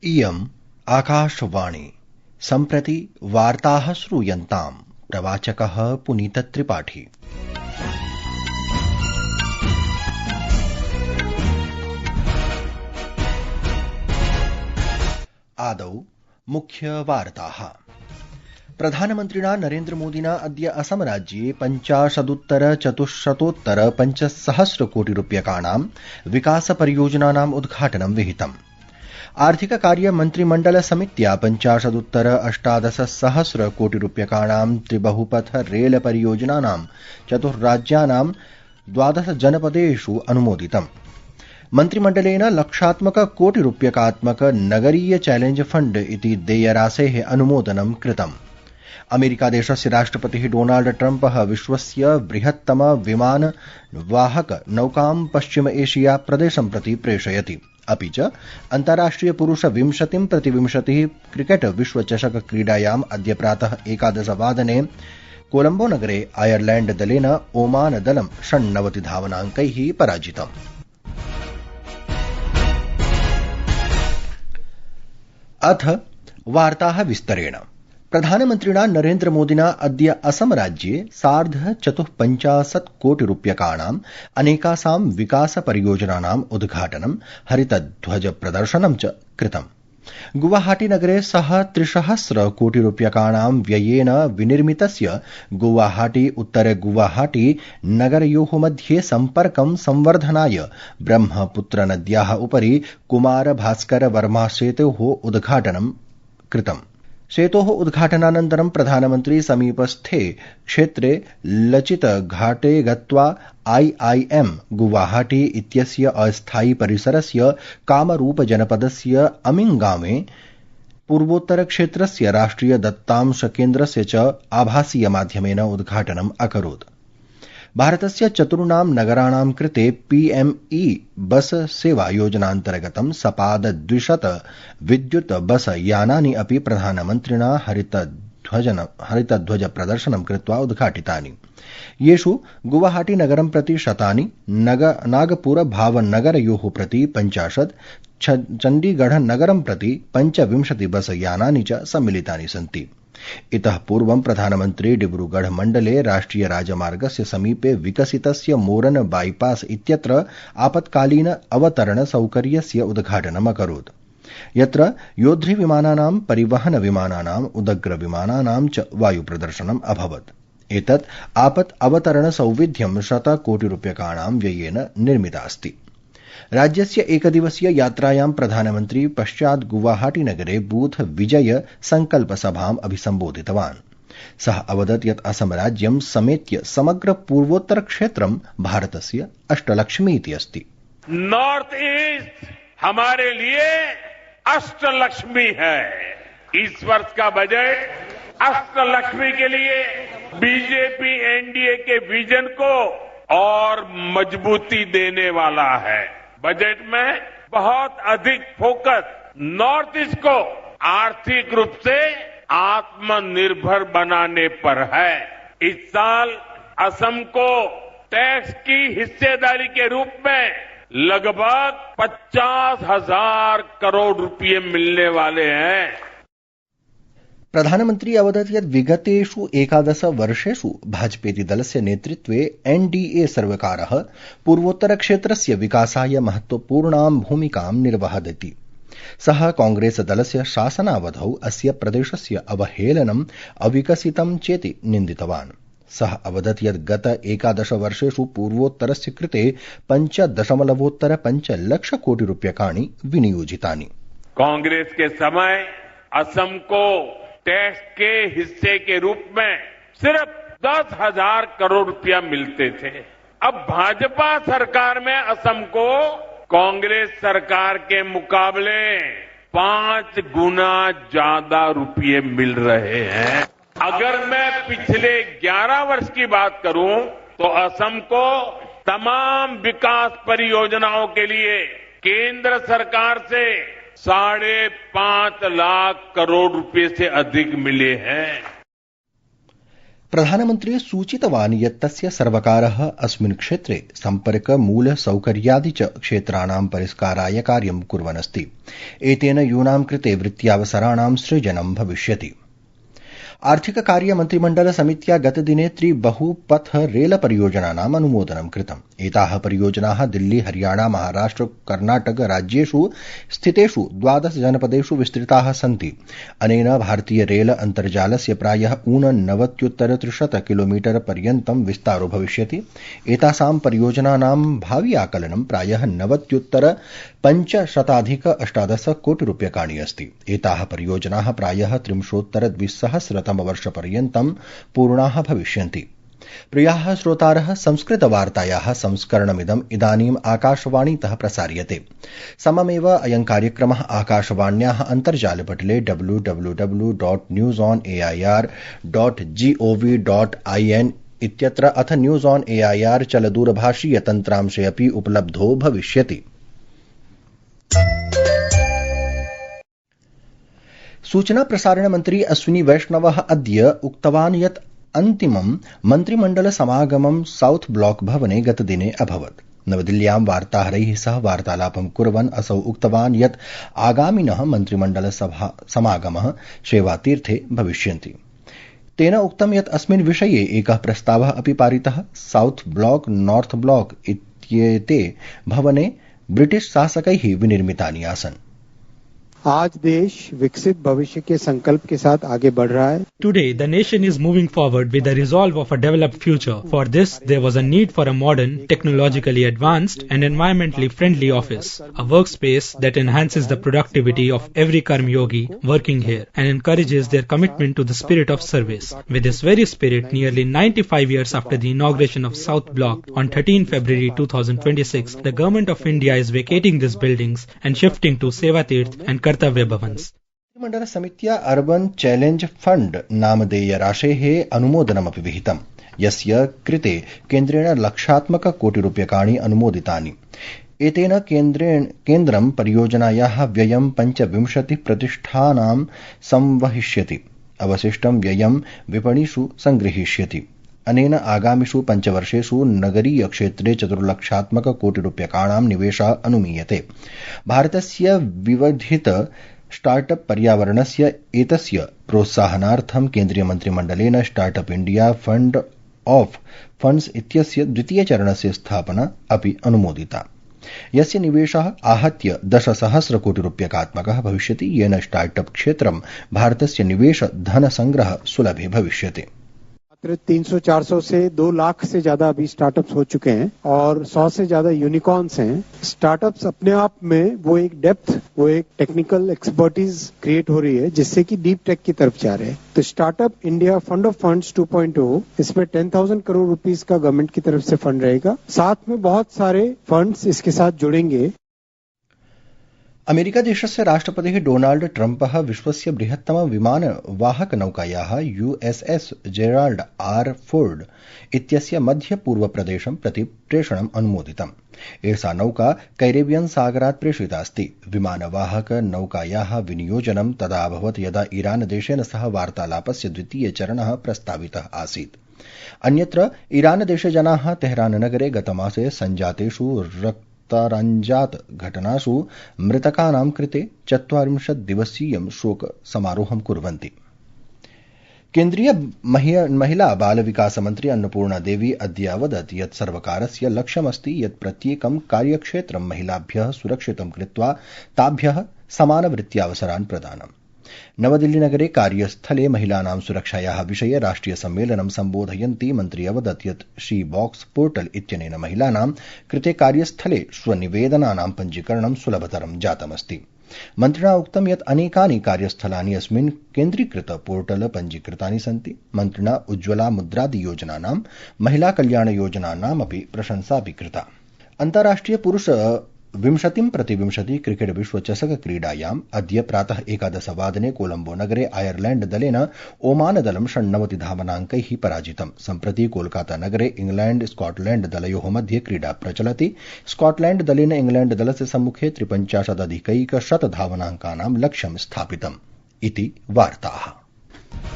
इयम् आकाशवाणी सम्प्रति वार्ताः श्रूयन्ताम्। प्रवाचकः पुनीतत्रिपाठी। आदौ मुख्यवार्ताः। प्रधानमन्त्रिणा नरेन्द्रमोदिना अद्य असम राज्ये 50,400,500,कोटिरूप्यकाणां विकासपरियोजनानाम् उद्घाटनं विहितम्। आर्थिककार्यमन्त्रिमण्डलसमित्या 50,18,000,कोटिरूप्यकाणां त्रिबहुपथ रेल परियोजनानां चतुर्राज्यानां 12 जनपदेषु अनुमोदितम्। मन्त्रिमण्डलेन लक्षात्मककोटिरूप्यकात्मक नगरीय चैलेंज फण्ड इति देयराशेः अनुमोदनं कृतम्। अमेरिकादेशस्य राष्ट्रपतिः डोनाल्ड ट्रम्पः विश्वस्य बृहत्तम विमानवाहक नौकां पश्चिम एशिया प्रदेशं प्रति प्रेषयति। अपि च अन्ताराष्ट्रिय पुरुष 20x20 क्रिकेट विश्वचषक क्रीडायाम् अद्य प्रातः 11 वादने कोलम्बो नगरे आयरलैण्ड दलेन ओमान दलं 96 धावनाङ्कैः पराजितम्। अथ वार्ताः विस्तरेण। प्रधानमन्त्रिणा नरेन्द्रमोदिना अद्य असम राज्ये 450 अनेकासां विकासपरियोजनानाम् उद्घाटनं हरितध्वजप्रदर्शनं च कृतम्। गुवाहाटीनगरे सः 300 कोटिरूप्यकाणां व्ययेन विनिर्मितस्य गुवाहाटी उत्तर गुवाहाटी नगरयोः मध्ये सम्पर्कं संवर्धनाय ब्रह्मपुत्रनद्याः उपरि कुमार भास्कर वर्मा सेतोः उद्घाटनं कृतम्। सेतोः उद्घाटनानन्तरं प्रधानमन्त्री समीपस्थे क्षेत्रे लचित घाटे गत्वा IIM गुवाहाटी इत्यस्य अस्थायी परिसरस्य कामरूप जनपदस्य अमिंगामे पूर्वोत्तरक्षेत्रस्य राष्ट्रिय दत्तांश केन्द्रस्य च आभासीय माध्यमेन उद्घाटनम् अकरोत्। भारतस्य चतुर्णां नगराणां कृते PME बस सेवा योजनान्तर्गतं सपाद 200 विद्युत बस यानानि अपि प्रधानमन्त्रिणा हरितध्वज प्रदर्शनं कृत्वा उद्घाटितानि। येषु गुवाहाटी नगरं प्रति 100, नागपुर भावनगरयोः प्रति 50, चण्डीगढ़ नगरं प्रति 25 बस यानानि च सम्मिलितानि सन्ति। इतः पूर्वं प्रधानमन्त्री डिब्रूगढ़ मण्डले राष्ट्रिय राजमार्गस्य समीपे विकसितस्य मोरन बाईपास इत्यत्र आपत्कालीन अवतरण सौकर्यस्य उद्घाटनम् अकरोत्, यत्र योद्धृविमानानां, परिवहन विमानानां, उदग्र विमानानां च वायुप्रदर्शनम् अभवत्। एतत् आपत् अवतरण सौविध्यं 100 कोटिरूप्यकाणां व्ययेन निर्मितास्ति। राज्यस्य एकदिवसीय यात्रायां प्रधानमन्त्री पश्चात् गुवाहाटी नगरे बूथ विजय संकल्प सभाम् अभिसम्बोधितवान्। सः अवदत् यत् असम राज्यं समेत्य समग्र पूर्वोत्तर क्षेत्रं भारतस्य अष्टलक्ष्मी इति अस्ति। नॉर्थ ईस्ट हमारे लिए अष्टलक्ष्मी है। इस वर्ष का बजट अष्टलक्ष्मी के लिए बीजेपी एनडीए के विजन को और मजबूती देने वाला है। बजट में बहुत अधिक फोकस नॉर्थ ईस्ट को आर्थिक रूप से आत्मनिर्भर बनाने पर है। इस साल असम को टैक्स की हिस्सेदारी के रूप में लगभग 50,000 करोड़ रुपए मिलने वाले हैं। प्रधानमन्त्री अवदत् यत् विगतेषु 11 वर्षेषु भाजपेति दलस्य नेतृत्वे NDA सर्वकारः पूर्वोत्तरक्षेत्रस्य विकासाय महत्वपूर्णां भूमिकां निर्वहदति। सः कांग्रेस दलस्य शासनावधौ अस्य प्रदेशस्य अवहेलनम् अविकसितं चेति निन्दितवान्। सः अवदत् यत् गत 11 वर्षेषु पूर्वोत्तरस्य कृते 5.5 लक्ष कोटिरूप्यकाणि विनियोजितानि। कांग्रेस के समय असम को टैक्स के हिस्से के रूप में सिर्फ 10,000 करोड़ रुपया मिलते थे। अब भाजपा सरकार में असम को कांग्रेस सरकार के मुकाबले 5 गुना ज्यादा रुपये मिल रहे हैं। अगर मैं पिछले 11 वर्ष की बात करूं तो असम को तमाम विकास परियोजनाओं के लिए केंद्र सरकार से 5.5 लाख करोड़ रुपए से अधिक मिले हैं। प्रधानमन्त्री सूचितवान् यत् तस्य सर्वकारः अस्मिन् क्षेत्रे सम्पर्क मूल सौकर्यादि च क्षेत्राणां परिष्काराय कार्यं कुर्वन् अस्ति। एतेन यूनां कृते वृत्त्यवसराणां सृजनं भविष्यति। आर्थिक कार्य मंत्रिमण्डल समित्या गतदिने बहुपथ रेल परियोजनानाम् अनुमोदनं कृतम्। एताः परियोजनाः दिल्ली, हरियाणा, महाराष्ट्र, कर्णाटक राज्येषु स्थितेषु 12 जनपदेषु विस्तृताः सन्ति। अनेन भारतीय रेल अन्तर्जालस्य प्रायः 89,300 किलोमीटर पर्यन्तं विस्तारो भविष्यति। एतासां परियोजनानां भावि आकलनं प्रायः 90,518 कोटि रूप्यकाणि अस्ति। एताः परियोजनाः प्रायः 30,2000 पूर्णाः भविष्यन्ति। प्रियाः श्रोतारः, संस्कृतवार्तायाः संस्करणमिदम् इदानीम् आकाशवाणीतः प्रसार्यते। सममेव अयं कार्यक्रमः आकाशवाण्याः अन्तर्जालपटले www.newsonair.gov.in इत्यत्र अथ न्यूज ऑन एआईआर चलदूरभाषीय तन्त्रांशे अपि उपलब्धो भविष्यति। सूचना प्रसारण मंत्री अश्विनी वैष्णवः अद्य उक्तवान् यत् अन्तिमं मन्त्रिमण्डल समागमं साउथ ब्लॉक भवने गतदिने अभवत्। नवदिल्ल्यां वार्ताहरैः सह वार्तालापं कुर्वन् असौ उक्तवान् यत् आगामिनः मन्त्रिमण्डल समागमः सेवातीर्थे भविष्यन्ति। तेन उक्तं यत् अस्मिन् विषये एकः प्रस्तावः अपि पारितः। साउथ ब्लॉक, नॉर्थ ब्लॉक इत्येते भवने ब्रिटिश शासकैः विनिर्मितानि आसन्। आज देश विकसित भविष्य के संकल्प के साथ आगे बढ़ रहा है। Today, the nation is moving forward with the resolve of a developed future. For this, there was a need for a modern, technologically advanced and environmentally friendly office, a workspace that enhances the productivity of every Karmyogi working here and encourages their commitment to the spirit of service. With this very spirit, nearly 95 years after the inauguration of South Block on 13 February 2026, the Government of India is vacating these buildings and shifting to Sevatirth and कर्तव्य भवन्स्। मण्डल समित्या urban challenge fund नामधेय राशेः अनुमोदनमपि विहितम्, यस्य कृते केन्द्रेण लक्षात्मक कोटि रूप्यकाणि अनुमोदितानि। एतेन केन्द्रं परियोजनायाः व्ययं 25% संवहिष्यति। अवशिष्टं व्ययं विपणिषु संगृहीष्यति। अनेन आगामिषु 5 वर्षेषु नगरीय क्षेत्रे 4 लक्षात्मक कोटि रूप्यकाणां निवेशः अनुमीयते। भारतस्य विवर्धित स्टार्टअप पर्यावरणस्य एतस्य प्रोत्साहनार्थं केन्द्रीय मन्त्रिमण्डलेन startup India fund of funds इत्यस्य द्वितीयचरणस्य स्थापना अपि अनुमोदिता, यस्य निवेशः आहत्य 10,000 कोटि रूप्यकात्मकः भविष्यति। येन स्टार्टअप क्षेत्रं भारतस्य निवेश धन संग्रह सुलभे भविष्यति। 300-400 से 2 लाख से ज्यादा अभी स्टार्टअप्स हो चुके हैं और 100 से ज्यादा यूनिकॉर्न्स हैं। स्टार्टअप्स अपने आप में वो एक डेप्थ, वो एक टेक्निकल एक्सपर्टीज क्रिएट हो रही है जिससे कि डीप टेक की तरफ जा रहे हैं। तो startup India fund of funds 2.0 इसमें 10,000 करोड़ रुपीस का गवर्नमेंट की तरफ से फंड रहेगा। साथ में बहुत सारे फंड्स इसके साथ जुड़ेंगे। अमेरिका देशस्य राष्ट्रपतिः डोनाल्ड ट्रम्पः विश्वस्य बृहत्तम विमानवाहक नौकायाः USS जेराल्ड आर फोर्ड इत्यस्य मध्यपूर्वप्रदेशं प्रति प्रेषणम् अनुमोदितम्। एषा नौका कैरेबियन सागरात् प्रेषिता अस्ति। विमानवाहक नौकायाः विनियोजनं तदा अभवत् यदा ईरान देशेन सह वार्तालापस्य द्वितीय चरणः प्रस्तावितः आसीत्। अन्यत्र ईरान देशे जनाः तेहरान नगरे गतमासे सञ्जातेषु रक्तरञ्जात घटनासु मृतकानां कृते 40 दिवसीयं शोक समारोहं कुर्वन्ति। केन्द्रीय महिला बाल विकास मंत्री अन्नपूर्णा देवी अद्य अवदत् यत् सर्वकारस्य लक्ष्यमस्ति यत् प्रत्येकं कार्यक्षेत्रं महिलाभ्यः सुरक्षितं कृत्वा ताभ्यः समानवृत्त्यावसरान् प्रदानम्। नवदिल्लीनगरे कार्यस्थले महिलानां सुरक्षायाः विषये राष्ट्रिय सम्मेलनं सम्बोधयन्ती मन्त्री अवदत् यत् शी बॉक्स पोर्टल इत्यनेन महिलानां कृते कार्यस्थले स्वनिवेदनानां पञ्जीकरणं सुलभतरं जातमस्ति। मन्त्रिणा उक्तं यत् अनेकानि कार्यस्थलानि अस्मिन् केन्द्रीकृत पोर्टल पञ्जीकृतानि सन्ति। मन्त्रिणा उज्ज्वला मुद्रादि योजनानां, महिला कल्याण योजनानामपि प्रशंसापि कृता। अन्ताराष्ट्रिय पुरुष 20x20 क्रिकेट विश्वचषक क्रीडायाम् अद्य प्रातः 11 वादने कोलम्बो नगरे आयरलैण्ड दलेन ओमान दलं 96 धावनाङ्कैः पराजितम्। सम्प्रति कोलकाता नगरे इंग्लैण्ड स्कॉटलैण्ड दलयोः मध्ये क्रीडा प्रचलति। स्कॉटलैण्ड दलेन इंग्लैण्ड दलस्य सम्मुखे 53 अधिकैकशत धावनाङ्कानां लक्ष्यं स्थापितम् इति वार्ताः।